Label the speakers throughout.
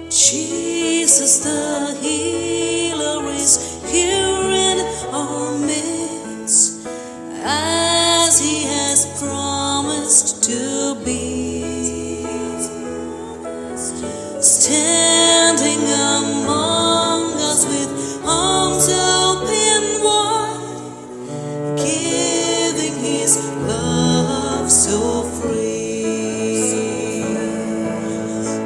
Speaker 1: Jesus the healer is here in our midst, as he has promised to be, standing among us with arms open wide, giving his love so free.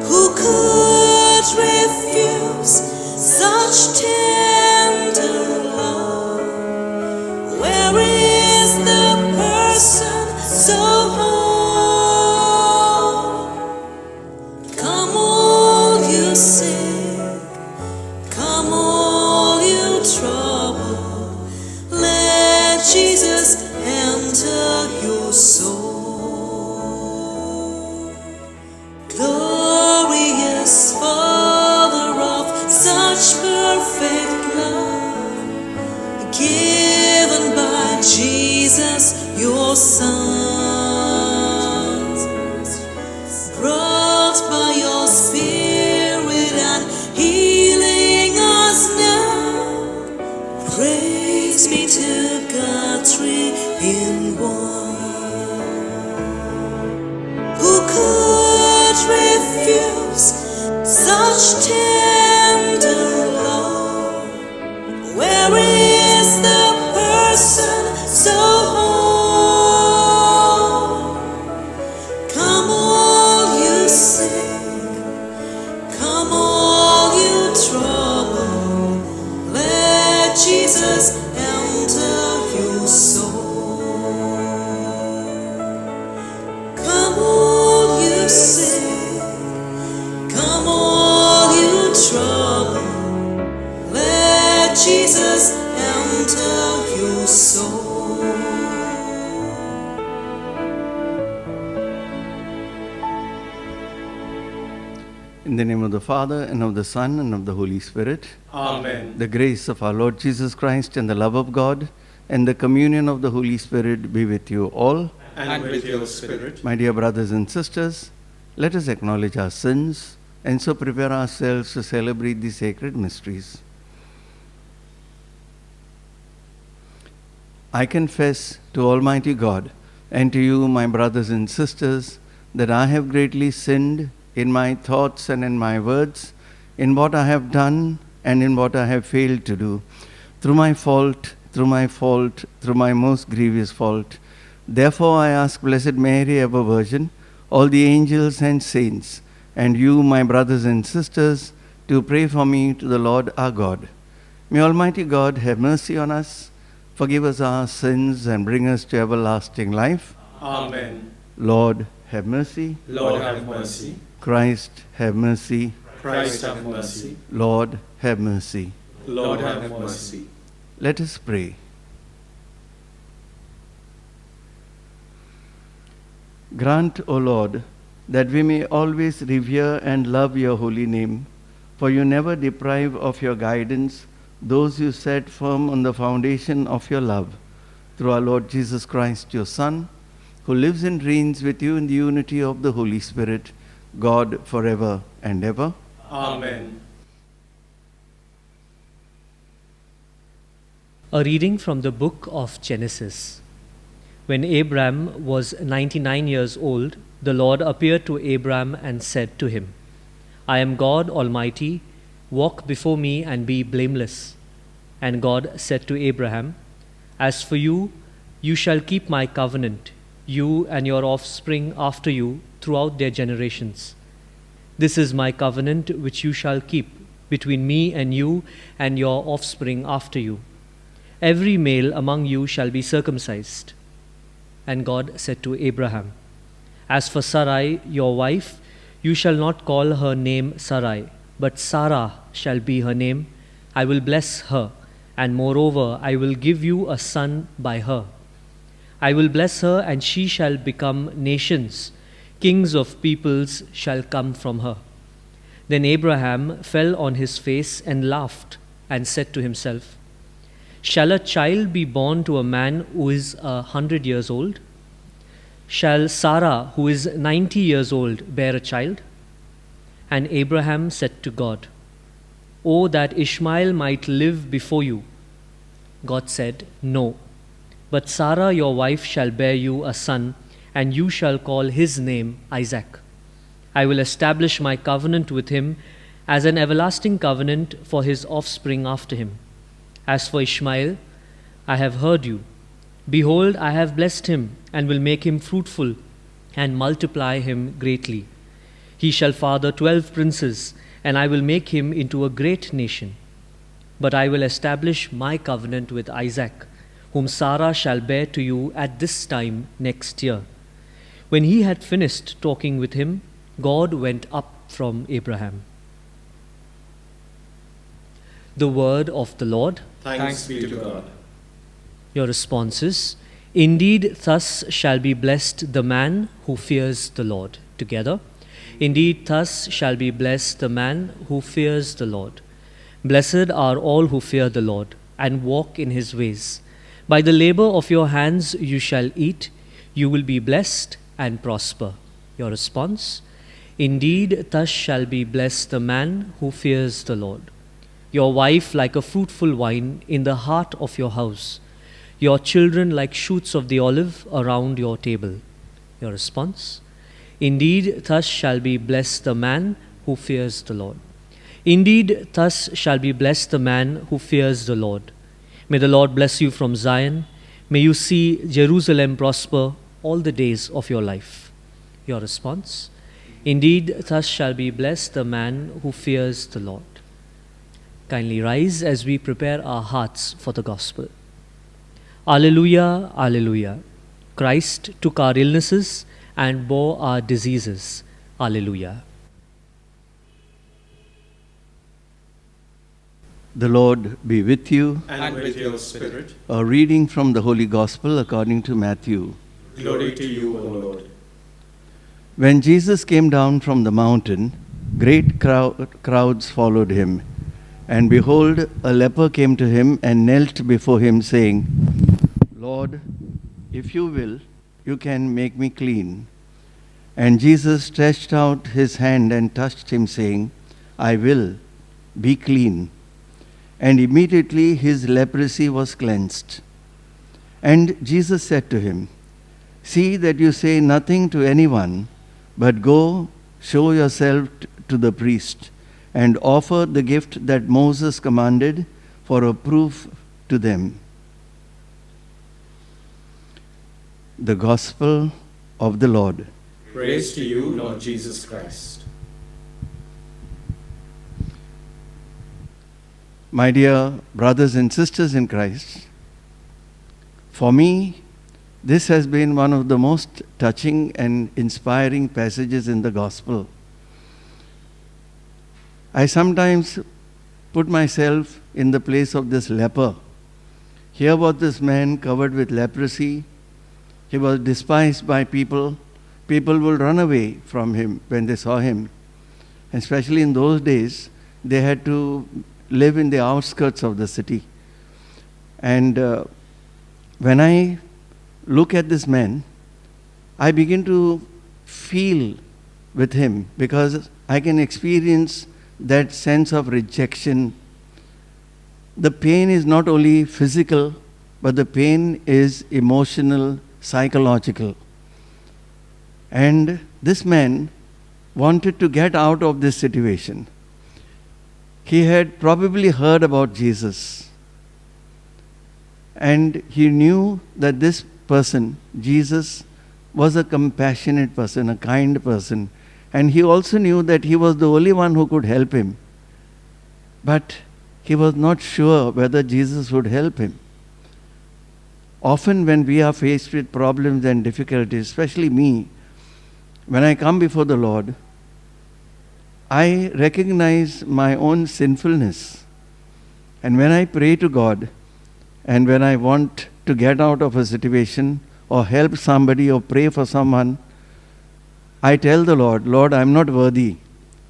Speaker 1: Who could refuse such tender love? Where is the person so whole? Come all you sick, come all you troubled, let Jesus enter your soul. Glorious Father of such perfect love, given by Jesus your Son, brought by your Spirit and healing us now. Praise be to God, three in one. Who could refuse such tender love? Where is the person so whole? Come all you sick, come all you troubled, let Jesus enter your soul. Come all you sick, come all you troubled, let Jesus enter your soul.
Speaker 2: In the name of the Father, and of the Son, and of the Holy Spirit.
Speaker 3: Amen.
Speaker 2: The grace of our Lord Jesus Christ, and the love of God, and the communion of the Holy Spirit be with you all.
Speaker 3: And with your spirit.
Speaker 2: My dear brothers and sisters, let us acknowledge our sins, and so prepare ourselves to celebrate the sacred mysteries. I confess to Almighty God, and to you, my brothers and sisters, that I have greatly sinned in my thoughts and in my words, in what I have done and in what I have failed to do, through my most grievous fault. Therefore I ask Blessed Mary, ever Virgin, all the angels and saints, and you, my brothers and sisters, to pray for me to the Lord our God. May Almighty God have mercy on us, forgive us our sins, and bring us to everlasting life.
Speaker 3: Amen.
Speaker 2: Lord, have mercy.
Speaker 3: Lord, have mercy.
Speaker 2: Christ, have mercy.
Speaker 3: Christ, have mercy.
Speaker 2: Lord, have mercy.
Speaker 3: Lord, have mercy.
Speaker 2: Let us pray. Grant, O Lord, that we may always revere and love your holy name, for you never deprive of your guidance those you set firm on the foundation of your love. Through our Lord Jesus Christ, your Son, who lives and reigns with you in the unity of the Holy Spirit, God forever and ever.
Speaker 3: Amen.
Speaker 4: A reading from the book of Genesis. When Abram was 99 years old, the Lord appeared to Abram and said to him, I am God Almighty, walk before me and be blameless. And God said to Abraham, As for you, you shall keep my covenant, you and your offspring after you throughout their generations. This is my covenant which you shall keep between me and you and your offspring after you. Every male among you shall be circumcised. And God said to Abraham, As for Sarai, your wife, you shall not call her name Sarai, but Sarah shall be her name. I will bless her, and moreover, I will give you a son by her. I will bless her, and she shall become nations. Kings of peoples shall come from her. Then Abraham fell on his face and laughed, and said to himself, Shall a child be born to a man who is 100 years old? Shall Sarah, who is 90 years old, bear a child? And Abraham said to God, Oh, that Ishmael might live before you. God said, No, but Sarah your wife shall bear you a son, and you shall call his name Isaac. I will establish my covenant with him as an everlasting covenant for his offspring after him. As for Ishmael, I have heard you. Behold, I have blessed him, and will make him fruitful, and multiply him greatly. He shall father 12 princes, and I will make him into a great nation. But I will establish my covenant with Isaac, whom Sarah shall bear to you at this time next year. When he had finished talking with him, God went up from Abraham. The word of the Lord.
Speaker 3: Thanks be to God.
Speaker 4: Your responses. Indeed, thus shall be blessed the man who fears the Lord. Together. Indeed, thus shall be blessed the man who fears the Lord. Blessed are all who fear the Lord and walk in his ways. By the labor of your hands you shall eat. You will be blessed and prosper. Your response. Indeed, thus shall be blessed the man who fears the Lord. Your wife like a fruitful vine in the heart of your house. Your children like shoots of the olive around your table. Your response. Indeed, thus shall be blessed the man who fears the Lord. Indeed, thus shall be blessed the man who fears the Lord. May the Lord bless you from Zion. May you see Jerusalem prosper all the days of your life. Your response. Indeed, thus shall be blessed the man who fears the Lord. Kindly rise as we prepare our hearts for the gospel. Alleluia, Alleluia. Christ took our illnesses and bore our diseases. Alleluia.
Speaker 2: The Lord be with you.
Speaker 3: And with your spirit.
Speaker 2: A reading from the Holy Gospel according to Matthew.
Speaker 3: Glory to you, O Lord.
Speaker 2: When Jesus came down from the mountain, great crowds followed him. And behold, a leper came to him and knelt before him, saying, Lord, if you will, you can make me clean. And Jesus stretched out his hand and touched him, saying, I will, be clean. And immediately his leprosy was cleansed. And Jesus said to him, See that you say nothing to anyone, but go, show yourself to the priest, and offer the gift that Moses commanded for a proof to them. The Gospel of the Lord.
Speaker 3: Praise to you, Lord Jesus Christ.
Speaker 2: My dear brothers and sisters in Christ, for me, this has been one of the most touching and inspiring passages in the Gospel. I sometimes put myself in the place of this leper. Here was this man covered with leprosy. He was despised by people. People would run away from him when they saw him. Especially in those days, they had to live in the outskirts of the city. And when I look at this man, I begin to feel with him because I can experience that sense of rejection. The pain is not only physical, but the pain is emotional, psychological. And this man wanted to get out of this situation. He had probably heard about Jesus. And he knew that this person, Jesus, was a compassionate person, a kind person. And he also knew that he was the only one who could help him. But he was not sure whether Jesus would help him. Often when we are faced with problems and difficulties, especially me, when I come before the Lord, I recognize my own sinfulness. And when I pray to God, and when I want to get out of a situation, or help somebody, or pray for someone, I tell the Lord, Lord, I'm not worthy.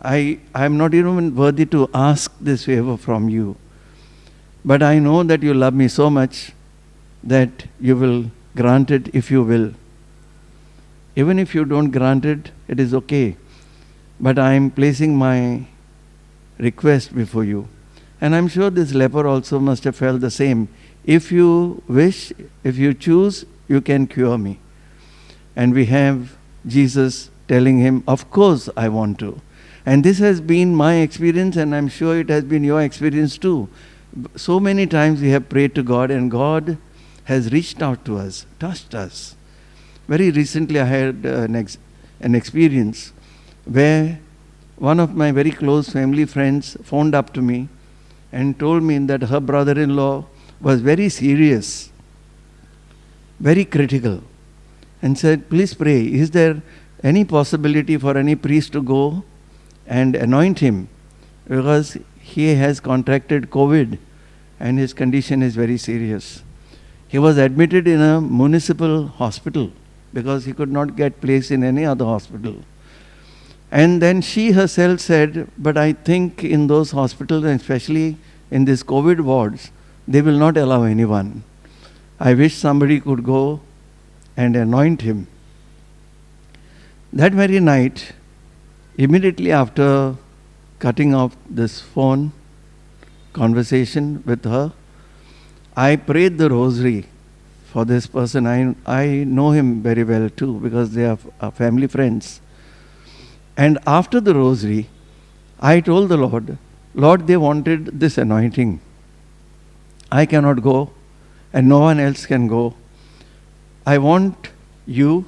Speaker 2: I'm not even worthy to ask this favor from you. But I know that you love me so much that you will grant it if you will. Even if you don't grant it, it is okay. But I am placing my request before you. And I'm sure this leper also must have felt the same. If you wish, if you choose, you can cure me. And we have Jesus telling him, of course I want to. And this has been my experience, and I'm sure it has been your experience too. So many times we have prayed to God, and God has reached out to us, touched us. Very recently I had an experience where one of my very close family friends phoned up to me and told me that her brother-in-law was very serious, very critical, and said, please pray, is there any possibility for any priest to go and anoint him, because he has contracted COVID and his condition is very serious. He was admitted in a municipal hospital because he could not get place in any other hospital. And then she herself said, but I think in those hospitals, especially in these COVID wards, they will not allow anyone. I wish somebody could go and anoint him. That very night, immediately after cutting off this phone conversation with her, I prayed the rosary for this person. I know him very well too, because they are family friends. And after the rosary, I told the Lord, Lord, they wanted this anointing. I cannot go, and no one else can go. I want you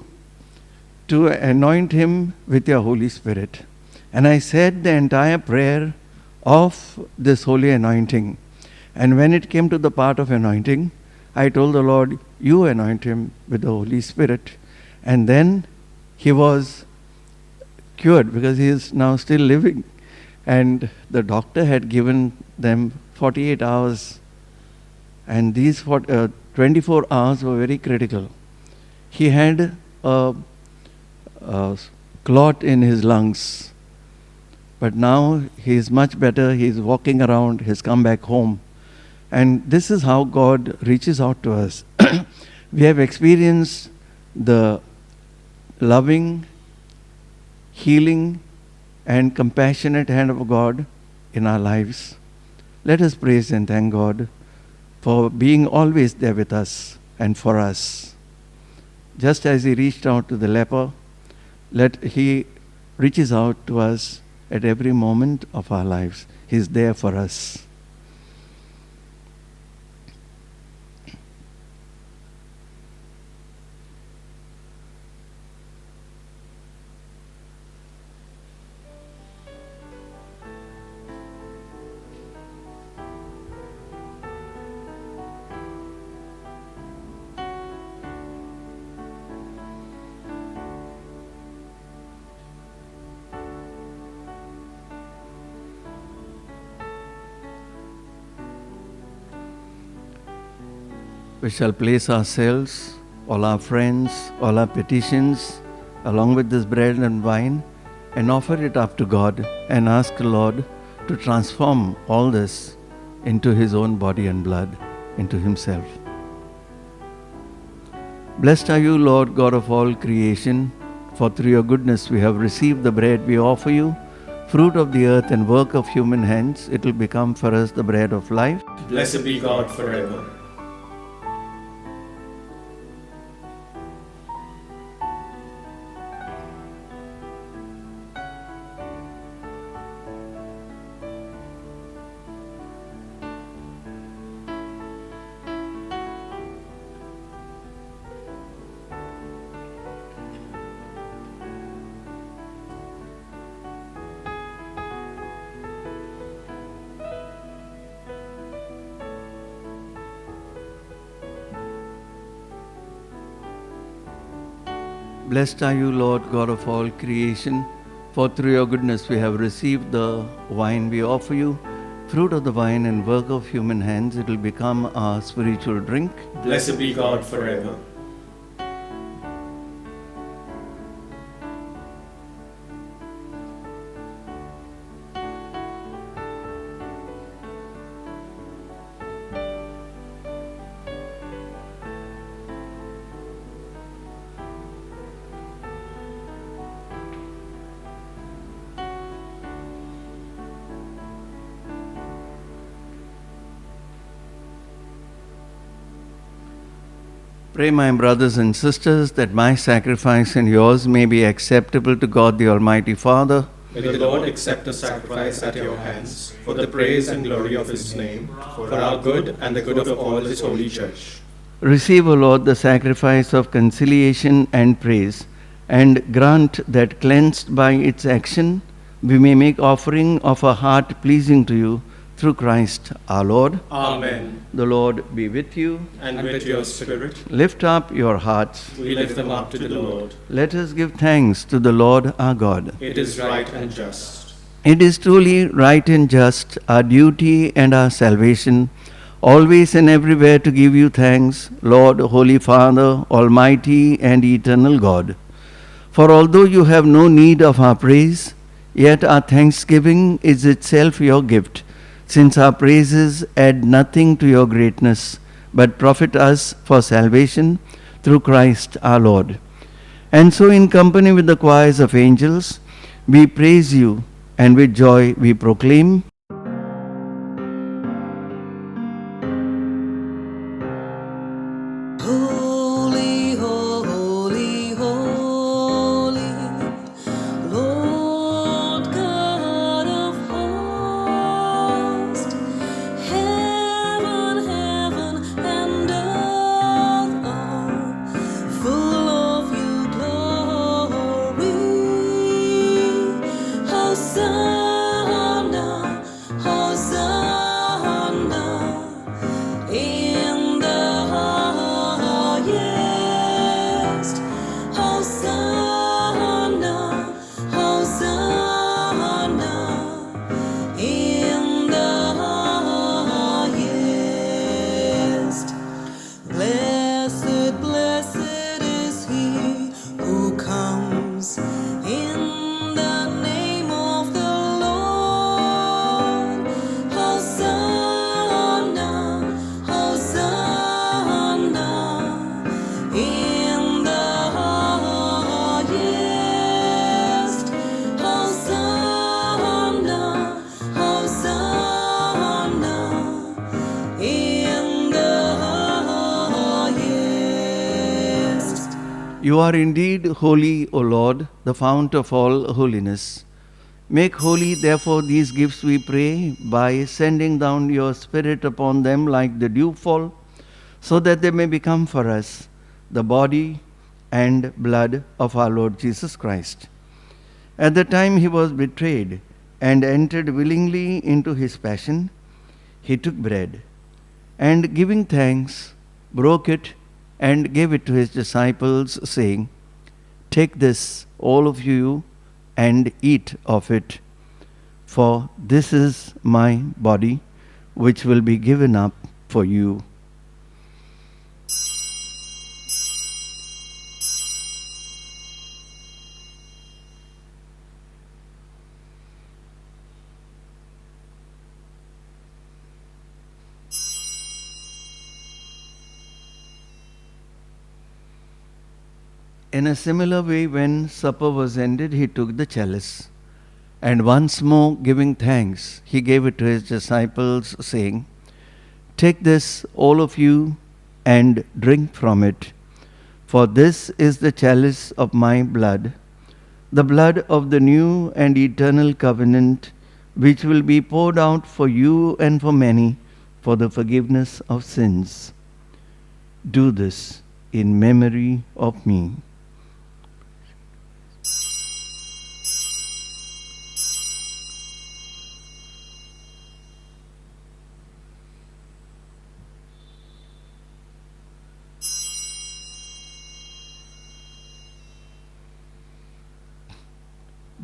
Speaker 2: to anoint him with your Holy Spirit. And I said the entire prayer of this holy anointing. And when it came to the part of anointing, I told the Lord, you anoint him with the Holy Spirit. And then he was cured, because he is now still living. And the doctor had given them 48 hours. And these 24 hours were very critical. He had a clot in his lungs. But now he is much better. He is walking around. He has come back home. And this is how God reaches out to us. We have experienced the loving, healing, and compassionate hand of God in our lives. Let us praise and thank God for being always there with us and for us. Just as he reached out to the leper, he reaches out to us at every moment of our lives. He is there for us. We shall place ourselves, all our friends, all our petitions, along with this bread and wine, and offer it up to God and ask the Lord to transform all this into His own body and blood, into Himself. Blessed are you, Lord God of all creation, for through your goodness we have received the bread we offer you, fruit of the earth and work of human hands. It will become for us the bread of life.
Speaker 3: Blessed be God forever.
Speaker 2: Blessed are you, Lord God of all creation, for through your goodness we have received the wine we offer you, fruit of the vine and work of human hands. It will become our spiritual drink.
Speaker 3: Blessed be God forever.
Speaker 2: Pray, my brothers and sisters, that my sacrifice and yours may be acceptable to God the Almighty Father.
Speaker 3: May the Lord accept the sacrifice at your hands for the praise and glory of his name, for our good and the good of all his holy church.
Speaker 2: Receive, O Lord, the sacrifice of conciliation and praise, and grant that, cleansed by its action, we may make offering of a heart pleasing to you, through Christ our Lord.
Speaker 3: Amen.
Speaker 2: The Lord be with you.
Speaker 3: And with your spirit,
Speaker 2: Lift up your hearts.
Speaker 3: we lift them up to the Lord.
Speaker 2: Let us give thanks to the Lord our God.
Speaker 3: It is right and just.
Speaker 2: It is truly right and just, our duty and our salvation, always and everywhere to give you thanks, Lord, Holy Father, Almighty and eternal God. For although you have no need of our praise, yet our thanksgiving is itself your gift, since our praises add nothing to your greatness, but profit us for salvation through Christ our Lord. And so, in company with the choirs of angels, we praise you, and with joy we proclaim,
Speaker 1: Holy, holy, holy, Lord God of hosts. Heaven, heaven, and earth are full of your glory. Hosanna, Hosanna, in the highest. Hosanna, Hosanna, in the highest. Blessed, blessed is he who comes in the name of the Lord. Hosanna, Hosanna, in the highest. Hosanna, Hosanna, in the highest.
Speaker 2: You are indeed holy, O Lord, the fount of all holiness. Make holy, therefore, these gifts, we pray, by sending down your Spirit upon them like the dewfall, so that they may become for us the body and blood of our Lord Jesus Christ. At the time he was betrayed and entered willingly into his passion, he took bread, and giving thanks, broke it and gave it to his disciples, saying, "Take this, all of you, and eat of it, for this is my body, which will be given up for you." In a similar way, when supper was ended, he took the chalice, and once more giving thanks, he gave it to his disciples, saying, "Take this, all of you, and drink from it, for this is the chalice of my blood, the blood of the new and eternal covenant, which will be poured out for you and for many for the forgiveness of sins. Do this in memory of me."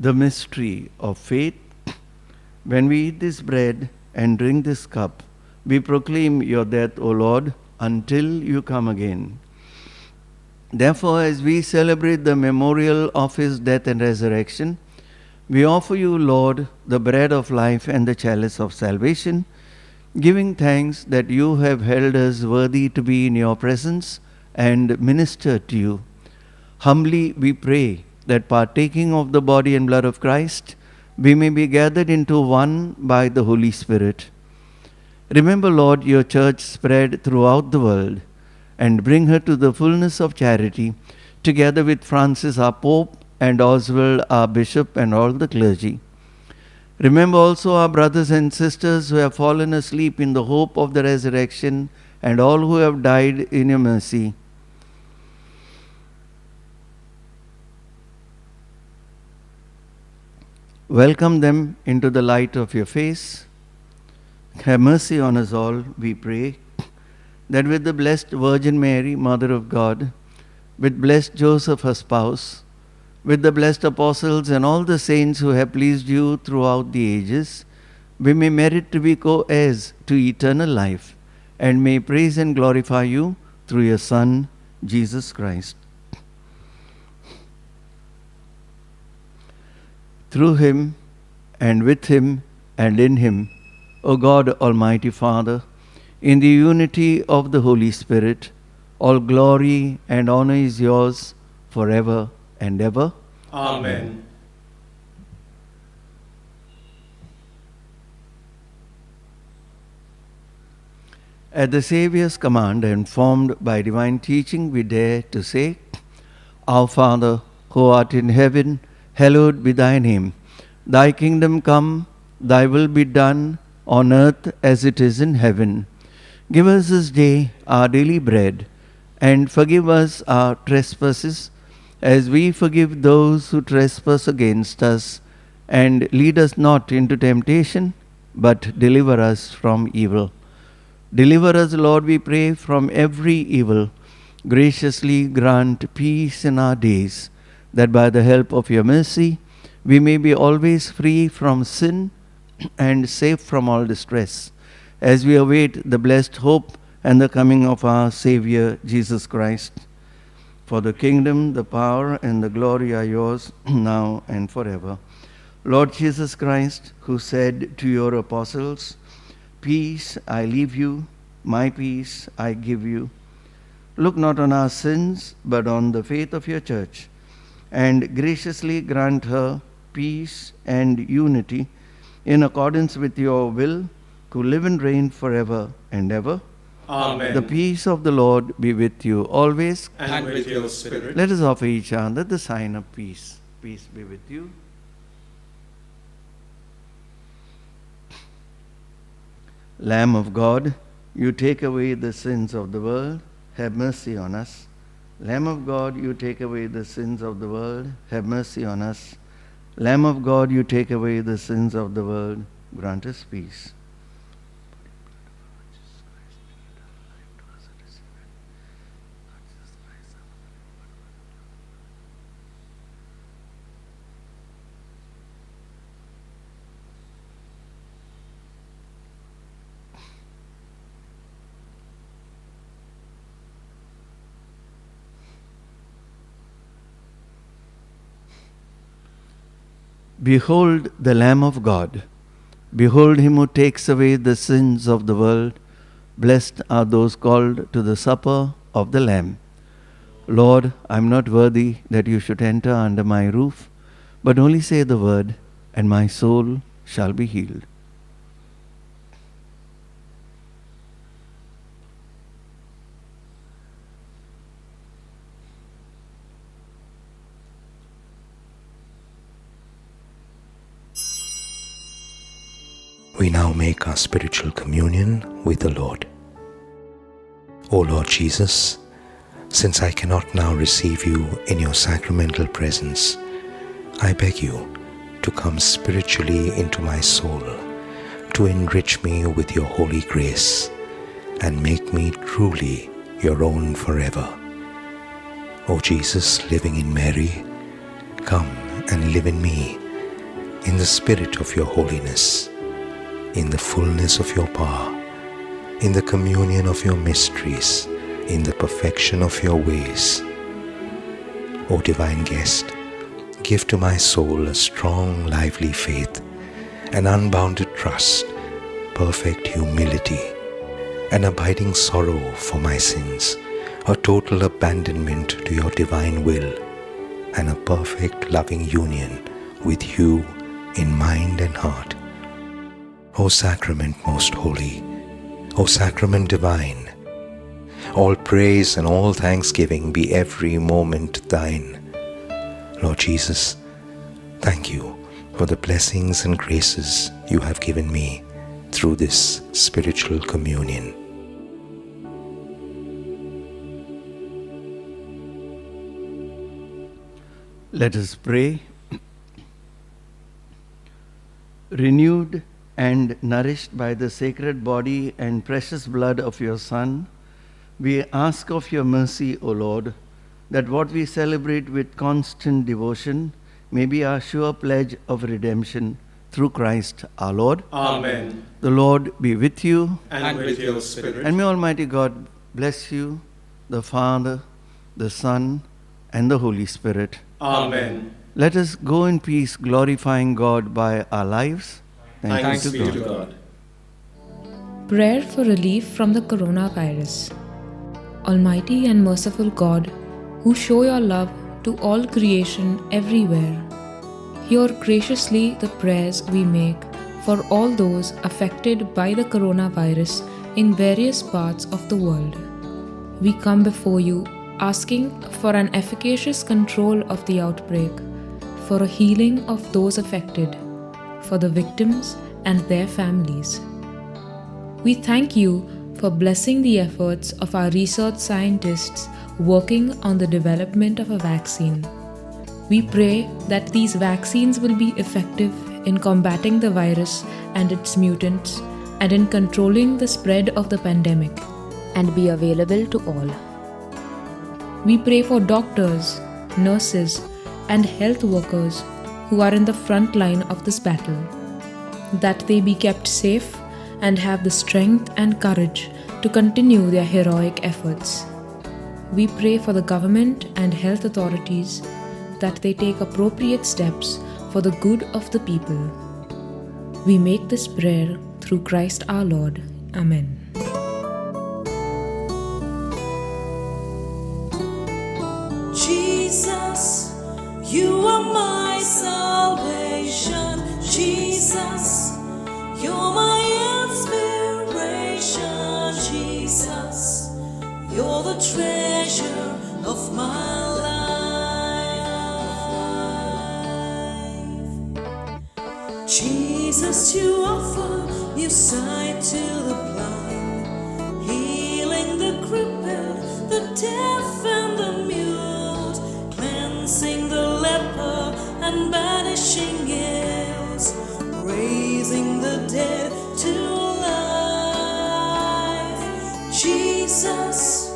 Speaker 2: The mystery of faith. When we eat this bread and drink this cup, we proclaim your death, O Lord, until you come again. Therefore, as we celebrate the memorial of his death and resurrection, we offer you, Lord, the bread of life and the chalice of salvation, giving thanks that you have held us worthy to be in your presence and minister to you. Humbly we pray that, partaking of the body and blood of Christ, we may be gathered into one by the Holy Spirit. Remember, Lord, your church spread throughout the world, and bring her to the fullness of charity, together with Francis our Pope, and Oswald our Bishop, and all the clergy. Remember also our brothers and sisters who have fallen asleep in the hope of the resurrection, and all who have died in your mercy. Welcome them into the light of your face. Have mercy on us all, we pray, that with the Blessed Virgin Mary, Mother of God, with blessed Joseph, her spouse, with the blessed apostles and all the saints who have pleased you throughout the ages, we may merit to be co-heirs to eternal life, and may praise and glorify you through your Son, Jesus Christ. Through him, and with him, and in him, O God, Almighty Father, in the unity of the Holy Spirit, all glory and honor is yours forever and ever.
Speaker 3: Amen.
Speaker 2: At the Saviour's command, and formed by divine teaching, we dare to say, Our Father, who art in heaven, hallowed be thy name. Thy kingdom come, thy will be done, on earth as it is in heaven. Give us this day our daily bread, and forgive us our trespasses, as we forgive those who trespass against us. And lead us not into temptation, but deliver us from evil. Deliver us, Lord, we pray, from every evil. Graciously grant peace in our days, that by the help of your mercy we may be always free from sin and safe from all distress, as we await the blessed hope and the coming of our Savior, Jesus Christ. For the kingdom, the power, and the glory are yours, now and forever. Lord Jesus Christ, who said to your apostles, Peace I leave you, my peace I give you, look not on our sins, but on the faith of your church, and graciously grant her peace and unity in accordance with your will, who live and reign forever and ever.
Speaker 3: Amen.
Speaker 2: The peace of the Lord be with you always.
Speaker 3: And with your spirit.
Speaker 2: Let us offer each other the sign of peace. Peace be with you. Lamb of God, you take away the sins of the world, have mercy on us. Lamb of God, you take away the sins of the world, have mercy on us. Lamb of God, you take away the sins of the world, grant us peace. Behold the Lamb of God. Behold him who takes away the sins of the world. Blessed are those called to the supper of the Lamb. Lord, I am not worthy that you should enter under my roof, but only say the word, and my soul shall be healed.
Speaker 5: We now make our spiritual communion with the Lord. O Lord Jesus, since I cannot now receive you in your sacramental presence, I beg you to come spiritually into my soul, to enrich me with your holy grace, and make me truly your own forever. O Jesus, living in Mary, come and live in me, in the spirit of your holiness, in the fullness of your power, in the communion of your mysteries, in the perfection of your ways. O divine guest, give to my soul a strong, lively faith, an unbounded trust, perfect humility, an abiding sorrow for my sins, a total abandonment to your divine will, and a perfect loving union with you in mind and heart. O Sacrament most holy, O Sacrament divine, All praise and all thanksgiving be every moment thine. Lord Jesus, thank you for the blessings and graces you have given me through this spiritual communion.
Speaker 2: Let us pray. Renewed and nourished by the sacred body and precious blood of your Son, we ask of your mercy, O Lord, that what we celebrate with constant devotion may be our sure pledge of redemption through Christ our Lord.
Speaker 3: Amen.
Speaker 2: The Lord be with you,
Speaker 3: And with your spirit.
Speaker 2: and may Almighty God bless you, the Father, the Son, and the Holy Spirit.
Speaker 3: Amen.
Speaker 2: Let us go in peace, glorifying God by our lives.
Speaker 3: Thanks be to God.
Speaker 6: Prayer for relief from the coronavirus. Almighty and merciful God, who show your love to all creation everywhere, hear graciously the prayers we make for all those affected by the coronavirus in various parts of the world. We come before you asking for an efficacious control of the outbreak, for a healing of those affected, for the victims and their families. We thank you for blessing the efforts of our research scientists working on the development of a vaccine. We pray that these vaccines will be effective in combating the virus and its mutants and in controlling the spread of the pandemic,
Speaker 7: and be available to all.
Speaker 6: We pray for doctors, nurses, and health workers who are in the front line of this battle, that they be kept safe and have the strength and courage to continue their heroic efforts. We pray for the government and health authorities that they take appropriate steps for the good of the people. We make this prayer through Christ our Lord. Amen.
Speaker 1: Jesus, you are my salvation. Jesus, you're my inspiration. Jesus, you're the treasure of my life. Jesus, you offer new sight to the blind, healing the crippled, the deaf and the mute, cleansing the leper and banishing ills, raising the dead to life. Jesus,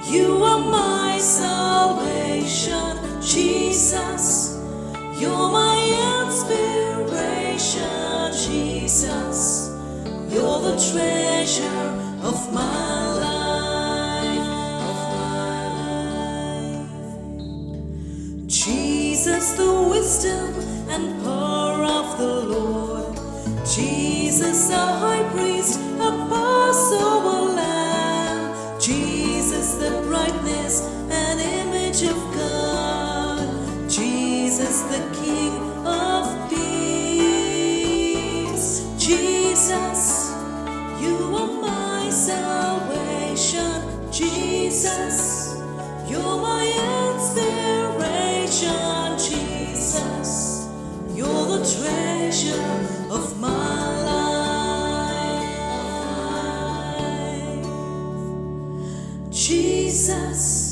Speaker 1: you are my salvation. Jesus, you're my inspiration. Jesus, you're the treasure of my life. Jesus, the wisdom and power of the Lord. Jesus, our high priest, a Passover lamb. Jesus, the brightness and image of God. Jesus, the King of peace. Jesus, you are my salvation. Jesus, you're my inspiration. Jesus, you're the treasure of my life. Jesus,